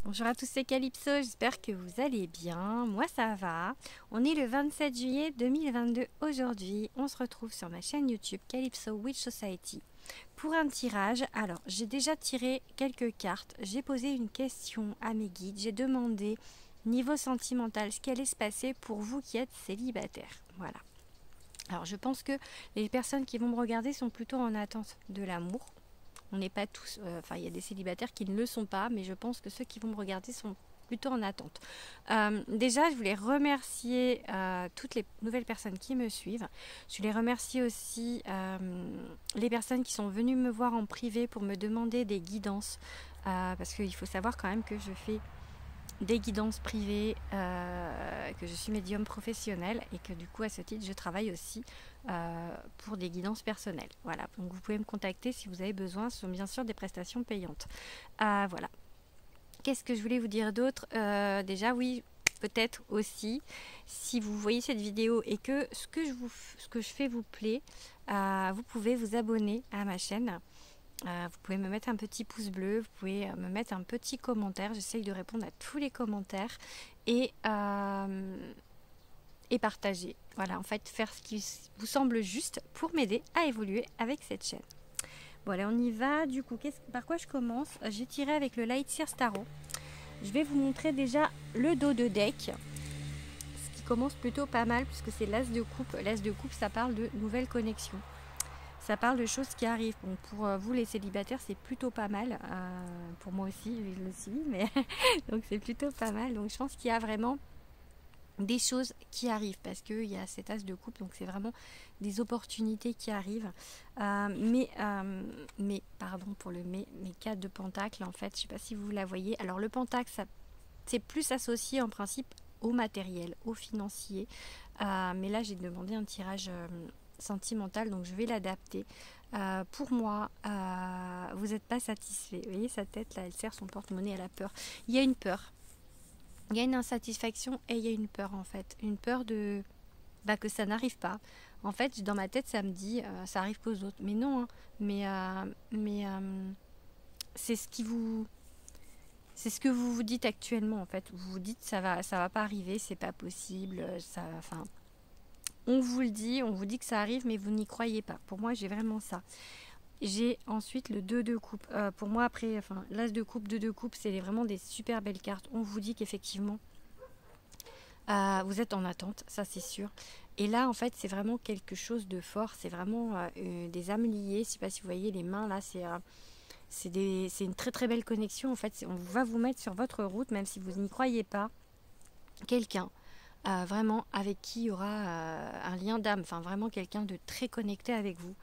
Bonjour à tous, c'est Calypso, j'espère que vous allez bien. Moi ça va. On est le 27 juillet 2022 aujourd'hui. On se retrouve sur ma chaîne YouTube Calypso Witch Society pour un tirage. Alors j'ai déjà tiré quelques cartes, j'ai posé une question à mes guides, j'ai demandé niveau sentimental ce qui allait se passer pour vous qui êtes célibataire. Voilà. Alors je pense que les personnes qui vont me regarder sont plutôt en attente de l'amour. On n'est pas tous, il y a des célibataires qui ne le sont pas, mais je pense que ceux qui vont me regarder sont plutôt en attente. Déjà, je voulais remercier toutes les nouvelles personnes qui me suivent. Je voulais remercier aussi les personnes qui sont venues me voir en privé pour me demander des guidances. Parce qu'il faut savoir quand même que je fais des guidances privées, que je suis médium professionnel et que du coup à ce titre je travaille aussi pour des guidances personnelles. Voilà, donc vous pouvez me contacter si vous avez besoin, ce sont bien sûr des prestations payantes. Voilà. Qu'est-ce que je voulais vous dire d'autre? Déjà oui, peut-être aussi, si vous voyez cette vidéo et que ce que je fais vous plaît, vous pouvez vous abonner à ma chaîne. Vous pouvez me mettre un petit pouce bleu, vous pouvez me mettre un petit commentaire. J'essaye de répondre à tous les commentaires et partager. Voilà, en fait, faire ce qui vous semble juste pour m'aider à évoluer avec cette chaîne. Bon, allez, on y va. Du coup, par quoi je commence? J'ai tiré avec le Light Seer Tarot. Je vais vous montrer déjà le dos de deck, ce qui commence plutôt pas mal puisque c'est l'As de coupe. L'As de coupe, ça parle de nouvelles connexions. Ça parle de choses qui arrivent. Bon, pour vous les célibataires, c'est plutôt pas mal. Pour moi aussi, je le suis, mais donc c'est plutôt pas mal. Donc je pense qu'il y a vraiment des choses qui arrivent parce qu'il y a cet as de coupe, donc c'est vraiment des opportunités qui arrivent. Mais pardon pour le mes 4 de pentacle, en fait, je sais pas si vous la voyez. Alors le pentacle, c'est plus associé en principe au matériel, au financier. Mais là, j'ai demandé un tirage sentimental, donc je vais l'adapter. Pour moi, vous n'êtes pas satisfait. Vous voyez sa tête là, elle serre son porte-monnaie, elle a peur. Il y a une peur, il y a une insatisfaction et il y a une peur en fait. Une peur de que ça n'arrive pas. En fait, dans ma tête, ça me dit ça arrive qu'aux autres. Mais non, hein. mais c'est ce qui vous. C'est ce que vous vous dites actuellement en fait. Vous vous dites ça va pas arriver, c'est pas possible, ça. Enfin, on vous le dit, on vous dit que ça arrive, mais vous n'y croyez pas. Pour moi, j'ai vraiment ça. J'ai ensuite le 2 de coupe. Pour moi, après, l'As de coupe, 2 de coupe, c'est vraiment des super belles cartes. On vous dit qu'effectivement, vous êtes en attente, ça c'est sûr. Et là, en fait, c'est vraiment quelque chose de fort. C'est vraiment des âmes liées. Je ne sais pas si vous voyez les mains là, c'est une très très belle connexion. En fait, on va vous mettre sur votre route, même si vous n'y croyez pas. Quelqu'un vraiment avec qui il y aura un lien d'âme, enfin vraiment quelqu'un de très connecté avec vous.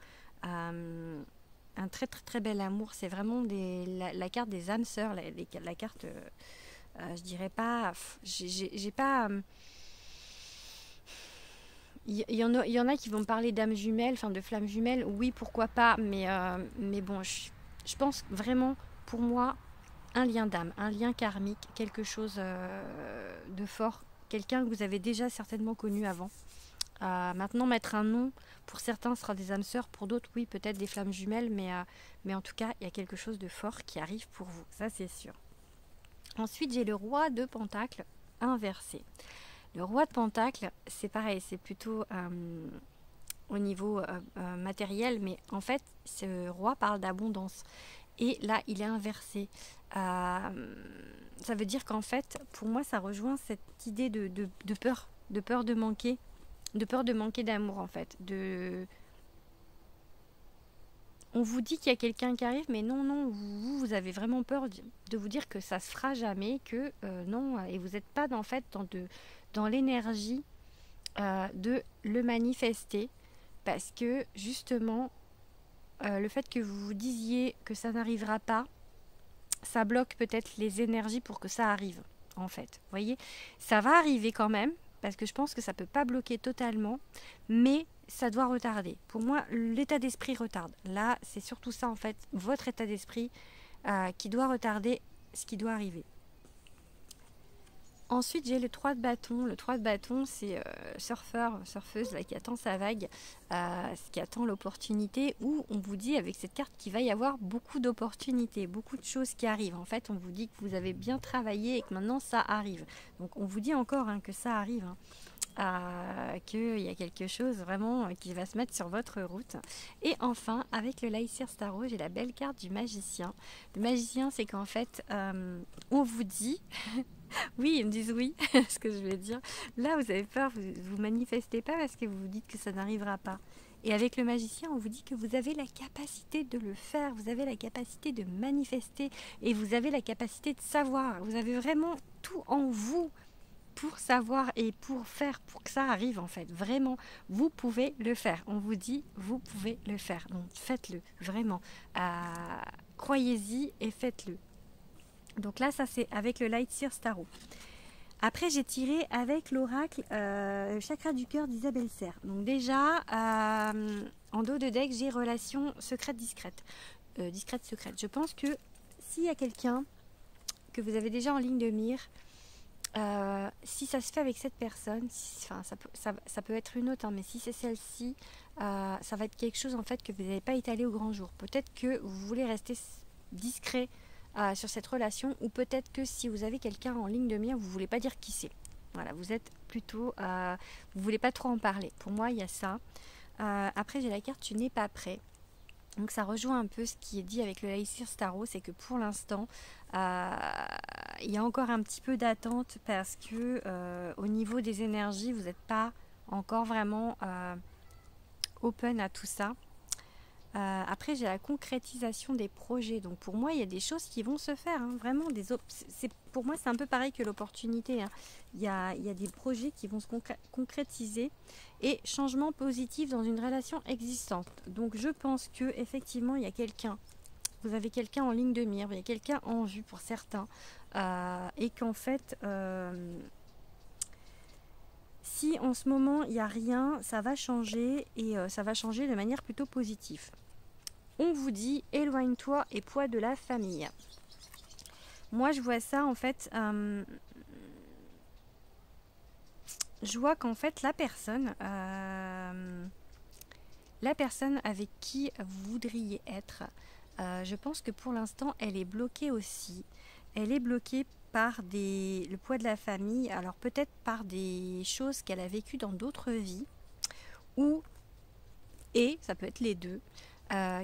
Un très très très bel amour, c'est vraiment la carte des âmes sœurs, la carte, je dirais pas, j'ai pas... Il y en a qui vont parler d'âmes jumelles, enfin de flammes jumelles, oui pourquoi pas, mais bon, je pense vraiment pour moi un lien d'âme, un lien karmique, quelque chose de fort, quelqu'un que vous avez déjà certainement connu avant. Maintenant, mettre un nom, pour certains, ce sera des âmes sœurs, pour d'autres, oui, peut-être des flammes jumelles, mais en tout cas, il y a quelque chose de fort qui arrive pour vous, ça c'est sûr. Ensuite, j'ai le roi de pentacle inversé. Le roi de pentacle, c'est pareil, c'est plutôt au niveau matériel, mais en fait, ce roi parle d'abondance. Et là, il est inversé. Ça veut dire qu'en fait, pour moi, ça rejoint cette idée de peur, de peur de manquer, d'amour en fait. On vous dit qu'il y a quelqu'un qui arrive, mais non, vous avez vraiment peur de vous dire que ça se fera jamais, que non, et vous n'êtes pas en fait dans l'énergie de le manifester, parce que justement, le fait que vous vous disiez que ça n'arrivera pas, ça bloque peut-être les énergies pour que ça arrive, en fait. Vous voyez, ça va arriver quand même, parce que je pense que ça ne peut pas bloquer totalement, mais ça doit retarder. Pour moi, l'état d'esprit retarde. Là, c'est surtout ça, en fait, votre état d'esprit qui doit retarder ce qui doit arriver. Ensuite, j'ai le 3 de bâton. Le 3 de bâton, c'est surfeur, surfeuse là, qui attend sa vague, qui attend l'opportunité, où on vous dit avec cette carte qu'il va y avoir beaucoup d'opportunités, beaucoup de choses qui arrivent. En fait, on vous dit que vous avez bien travaillé et que maintenant ça arrive. Donc, on vous dit encore que ça arrive, qu'il y a quelque chose vraiment qui va se mettre sur votre route. Et enfin, avec le Lightseer Tarot, j'ai la belle carte du magicien. Le magicien, c'est qu'en fait, on vous dit... Oui, ils me disent oui, ce que je vais dire. Là, vous avez peur, vous manifestez pas parce que vous vous dites que ça n'arrivera pas. Et avec le magicien, on vous dit que vous avez la capacité de le faire, vous avez la capacité de manifester et vous avez la capacité de savoir. Vous avez vraiment tout en vous pour savoir et pour faire, pour que ça arrive en fait. Vraiment, vous pouvez le faire. On vous dit, vous pouvez le faire. Donc faites-le, vraiment. Croyez-y et faites-le. Donc là, ça c'est avec le Lightseer Tarot. Après, j'ai tiré avec l'oracle Chakra du cœur d'Isabelle Serre. Donc déjà, en dos de deck, j'ai relation secrète discrète. Discrète secrète. Je pense que s'il y a quelqu'un que vous avez déjà en ligne de mire, si ça se fait avec cette personne, ça peut être une autre, mais si c'est celle-ci, ça va être quelque chose en fait que vous n'avez pas étalé au grand jour. Peut-être que vous voulez rester discret sur cette relation, ou peut-être que si vous avez quelqu'un en ligne de mire, vous ne voulez pas dire qui c'est. Voilà, vous êtes plutôt... vous ne voulez pas trop en parler. Pour moi, il y a ça. Après, j'ai la carte Tu n'es pas prêt. Donc ça rejoint un peu ce qui est dit avec le Lightseer Tarot, c'est que pour l'instant, il y a encore un petit peu d'attente parce que au niveau des énergies, vous n'êtes pas encore vraiment open à tout ça. Après, j'ai la concrétisation des projets. Donc pour moi, il y a des choses qui vont se faire. Vraiment, pour moi, c'est un peu pareil que l'opportunité. Il y a des projets qui vont se concrétiser et changement positif dans une relation existante. Donc je pense que effectivement, il y a quelqu'un. Vous avez quelqu'un en ligne de mire, il y a quelqu'un en vue pour certains, et qu'en fait, si en ce moment il n'y a rien, ça va changer et ça va changer de manière plutôt positive. On vous dit éloigne-toi et poids de la famille. Moi je vois ça en fait, je vois qu'en fait la personne avec qui vous voudriez être, je pense que pour l'instant elle est bloquée aussi. Elle est bloquée par le poids de la famille, alors peut-être par des choses qu'elle a vécues dans d'autres vies, et ça peut être les deux,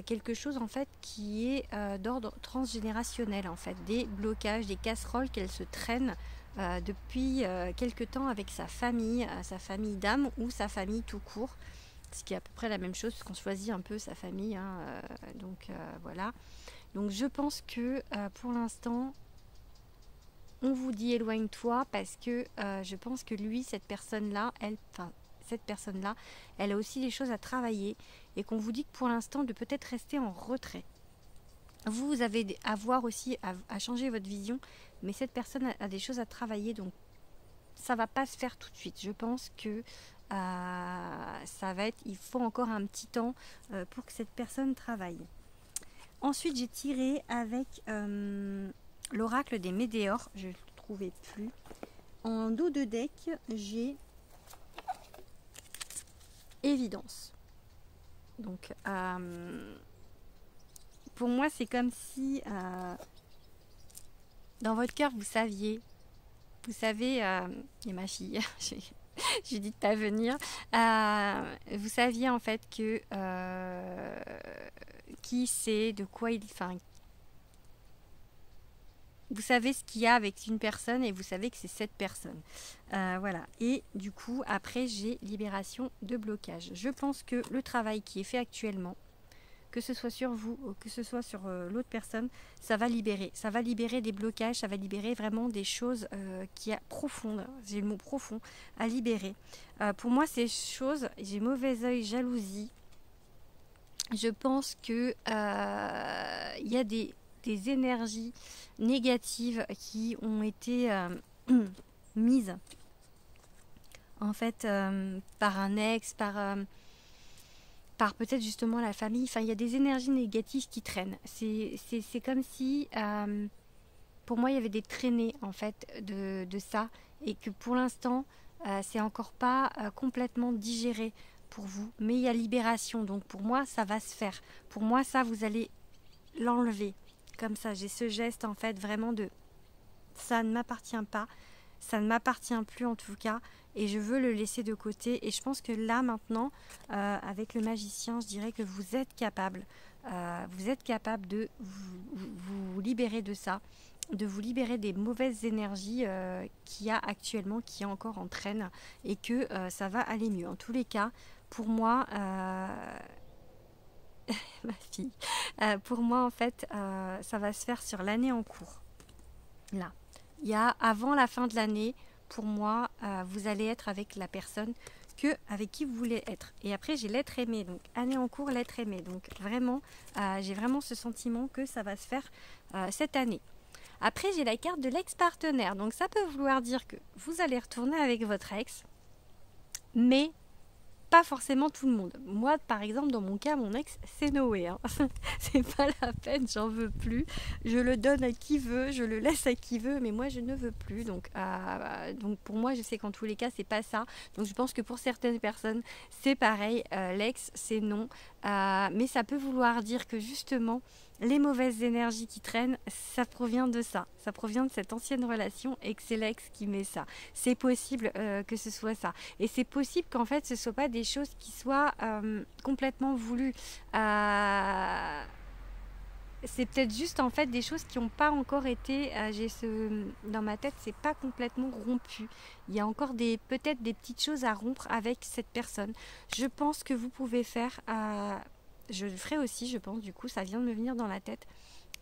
quelque chose en fait qui est d'ordre transgénérationnel, en fait, des blocages, des casseroles qu'elle se traîne depuis quelque temps avec sa famille d'âme ou sa famille tout court, ce qui est à peu près la même chose qu'on choisit un peu sa famille, donc voilà. Donc je pense que pour l'instant on vous dit éloigne-toi parce que je pense que cette personne-là, elle a aussi des choses à travailler et qu'on vous dit que pour l'instant de peut-être rester en retrait. Vous avez à voir aussi à changer votre vision, mais cette personne a des choses à travailler, donc ça va pas se faire tout de suite. Je pense que il faut encore un petit temps pour que cette personne travaille. Ensuite, j'ai tiré avec l'oracle des météores, je ne le trouvais plus. En dos de deck, j'ai évidence. Donc, pour moi, c'est comme si dans votre cœur, vous savez, et ma fille, j'ai dit de pas venir, vous saviez en fait que qui c'est, de quoi vous savez ce qu'il y a avec une personne et vous savez que c'est cette personne. Voilà. Et du coup, après, j'ai libération de blocage. Je pense que le travail qui est fait actuellement, que ce soit sur vous ou que ce soit sur l'autre personne, ça va libérer. Ça va libérer des blocages, ça va libérer vraiment des choses qui sont profondes. J'ai le mot profond à libérer. Pour moi, ces choses, j'ai mauvais œil, jalousie. Je pense que il y a des énergies négatives qui ont été mises en fait par un ex, par peut-être justement la famille. Enfin, il y a des énergies négatives qui traînent. C'est comme si pour moi il y avait des traînées en fait de ça, et que pour l'instant c'est encore pas complètement digéré pour vous, mais il y a libération, donc pour moi ça va se faire. Pour moi ça, vous allez l'enlever comme ça. J'ai ce geste en fait vraiment de ça ne m'appartient pas, ça ne m'appartient plus en tout cas, et je veux le laisser de côté. Et je pense que là maintenant avec le magicien, je dirais que vous êtes capable de vous libérer de ça, de vous libérer des mauvaises énergies qu'il y a actuellement, qui encore en traîne, et que ça va aller mieux. En tous les cas, pour moi, ma fille, pour moi en fait, ça va se faire sur l'année en cours. Là, il y a avant la fin de l'année, pour moi, vous allez être avec la personne avec qui vous voulez être. Et après, j'ai l'être aimé, donc année en cours, l'être aimé. Donc vraiment, j'ai vraiment ce sentiment que ça va se faire cette année. Après, j'ai la carte de l'ex-partenaire. Donc ça peut vouloir dire que vous allez retourner avec votre ex, mais pas forcément tout le monde. Moi, par exemple, dans mon cas, mon ex, c'est Noé. Hein. C'est pas la peine, j'en veux plus. Je le donne à qui veut, je le laisse à qui veut, mais moi, je ne veux plus. Donc pour moi, je sais qu'en tous les cas, c'est pas ça. Donc, je pense que pour certaines personnes, c'est pareil. L'ex, c'est non. Mais ça peut vouloir dire que justement, les mauvaises énergies qui traînent, ça provient de ça. Ça provient de cette ancienne relation, et que c'est l'ex qui met ça. C'est possible que ce soit ça. Et c'est possible qu'en fait, ce ne soit pas des choses qui soient complètement voulues. C'est peut-être juste en fait des choses qui n'ont pas encore été, dans ma tête, c'est pas complètement rompu. Il y a encore peut-être des petites choses à rompre avec cette personne. Je pense que vous pouvez faire... je le ferai aussi, je pense, du coup, ça vient de me venir dans la tête.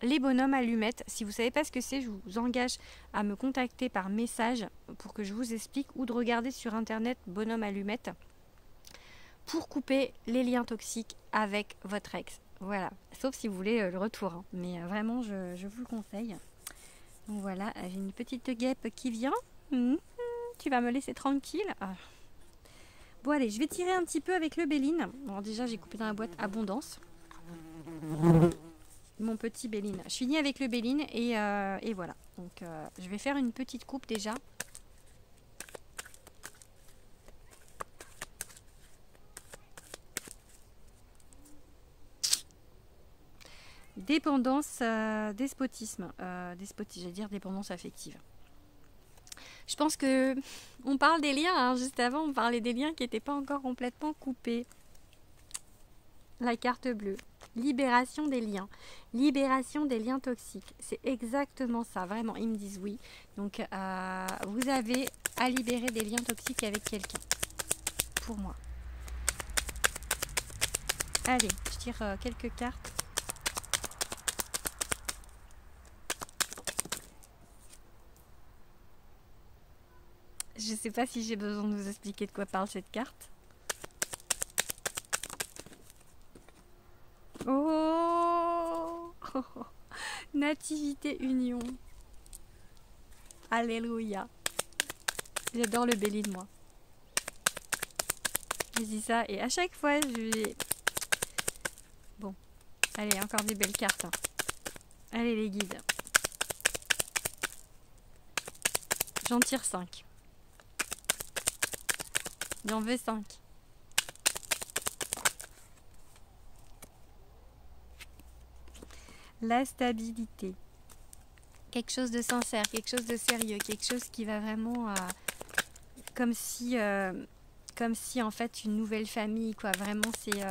Les bonhommes allumettes, si vous ne savez pas ce que c'est, je vous engage à me contacter par message pour que je vous explique, ou de regarder sur internet bonhomme allumette pour couper les liens toxiques avec votre ex. Voilà, sauf si vous voulez le retour, hein. Mais vraiment, je vous le conseille. Donc voilà, j'ai une petite guêpe qui vient. Tu vas me laisser tranquille. Bon allez, je vais tirer un petit peu avec le Béline. Bon, déjà j'ai coupé dans la boîte Abondance. Mon petit Béline. Je finis avec le Béline et voilà. Donc je vais faire une petite coupe déjà. Dépendance, despotisme. J'allais dire dépendance affective. Je pense que on parle des liens, hein. Juste avant on parlait des liens qui n'étaient pas encore complètement coupés. La carte bleue, libération des liens toxiques, c'est exactement ça, vraiment, ils me disent oui. Donc vous avez à libérer des liens toxiques avec quelqu'un, pour moi. Allez, je tire quelques cartes. Je ne sais pas si j'ai besoin de vous expliquer de quoi parle cette carte. Oh, Nativité Union. Alléluia. J'adore le Béline, moi. Je dis ça et à chaque fois, je vais... Bon, allez, encore des belles cartes. Hein. Allez, les guides. J'en tire 5. J'en veux 5. La stabilité. Quelque chose de sincère, quelque chose de sérieux, quelque chose qui va vraiment... comme si en fait une nouvelle famille, quoi. Vraiment, c'est...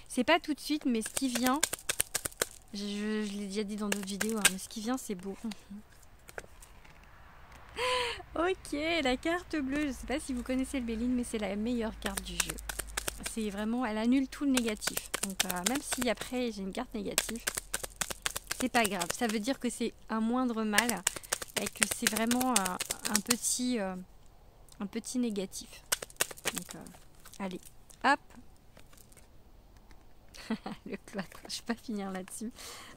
C'est pas tout de suite, mais ce qui vient... Je l'ai déjà dit dans d'autres vidéos, hein, mais ce qui vient, c'est beau. Ok, la carte bleue, je sais pas si vous connaissez le Béline, mais c'est la meilleure carte du jeu. C'est vraiment, elle annule tout le négatif. Donc même si après j'ai une carte négative, c'est pas grave. Ça veut dire que c'est un moindre mal et que c'est vraiment un petit négatif. Donc allez, hop. Le cloître, je vais pas finir là-dessus.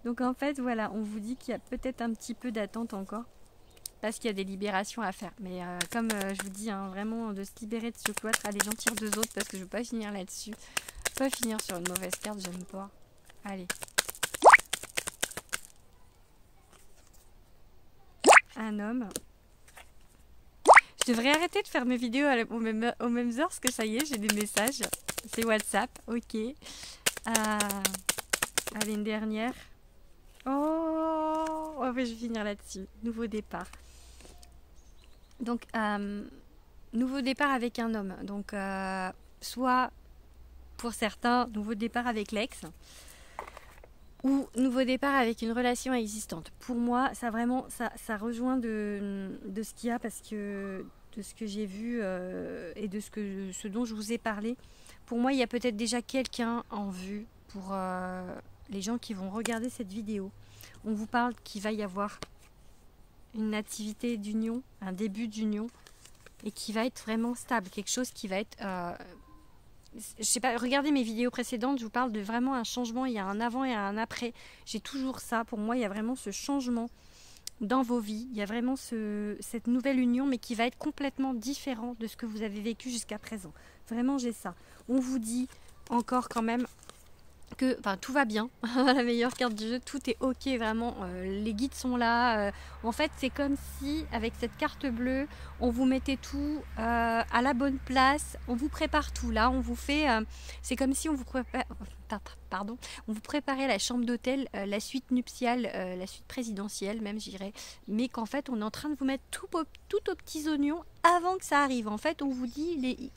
Donc en fait, voilà, on vous dit qu'il y a peut-être un petit peu d'attente encore. Parce qu'il y a des libérations à faire. Mais comme je vous dis, hein, vraiment de se libérer de ce cloître. Allez, j'en tire 2 autres parce que je ne veux pas finir là-dessus. Pas finir sur une mauvaise carte, j'aime pas. Allez. un homme. Je devrais arrêter de faire mes vidéos aux mêmes heures parce que ça y est, j'ai des messages. C'est WhatsApp, ok. Allez, une dernière. Oh, je vais finir là-dessus. Nouveau départ. Donc, nouveau départ avec un homme. Donc, soit pour certains, nouveau départ avec l'ex. Ou nouveau départ avec une relation existante. Pour moi, ça vraiment, ça rejoint de ce qu'il y a parce que de ce que j'ai vu et de ce dont je vous ai parlé. Pour moi, il y a peut-être déjà quelqu'un en vue pour les gens qui vont regarder cette vidéo. On vous parle qu'il va y avoir une activité d'union, un début d'union et qui va être vraiment stable, quelque chose qui va être... je sais pas, regardez mes vidéos précédentes, je vous parle de vraiment un changement, il y a un avant et un après. J'ai toujours ça, pour moi il y a vraiment ce changement dans vos vies, il y a vraiment cette nouvelle union mais qui va être complètement différent de ce que vous avez vécu jusqu'à présent. Vraiment j'ai ça. On vous dit encore quand même que tout va bien, la meilleure carte du jeu, tout est ok vraiment, les guides sont là, en fait c'est comme si avec cette carte bleue on vous mettait tout à la bonne place, on vous prépare tout là, on vous fait, c'est comme si on vous prépare, on vous préparait la chambre d'hôtel, la suite nuptiale, la suite présidentielle même j'irais, mais qu'en fait on est en train de vous mettre tout aux petits oignons avant que ça arrive. En fait on vous dit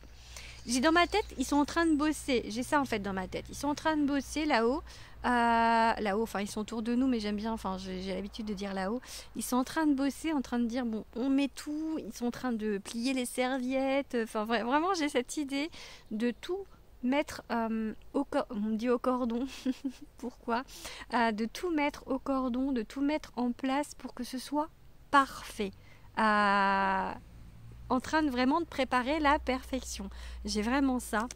j'ai dans ma tête, ils sont en train de bosser. J'ai ça en fait dans ma tête. Ils sont en train de bosser là-haut. Là-haut, enfin ils sont autour de nous, mais j'aime bien, enfin j'ai l'habitude de dire là-haut. Ils sont en train de bosser, en train de dire bon, on met tout. Ils sont en train de plier les serviettes. Enfin vraiment, j'ai cette idée de tout mettre on me dit au cordon. Pourquoi de tout mettre au cordon, de tout mettre en place pour que ce soit parfait. En train de vraiment de préparer la perfection. J'ai vraiment ça.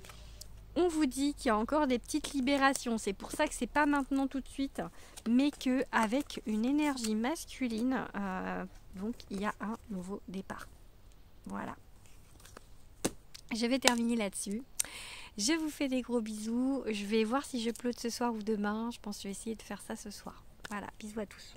On vous dit qu'il y a encore des petites libérations. C'est pour ça que c'est pas maintenant tout de suite, mais que avec une énergie masculine, donc il y a un nouveau départ. Voilà. Je vais terminer là-dessus. Je vous fais des gros bisous. Je vais voir si je upload ce soir ou demain. Je pense que je vais essayer de faire ça ce soir. Voilà, bisous à tous.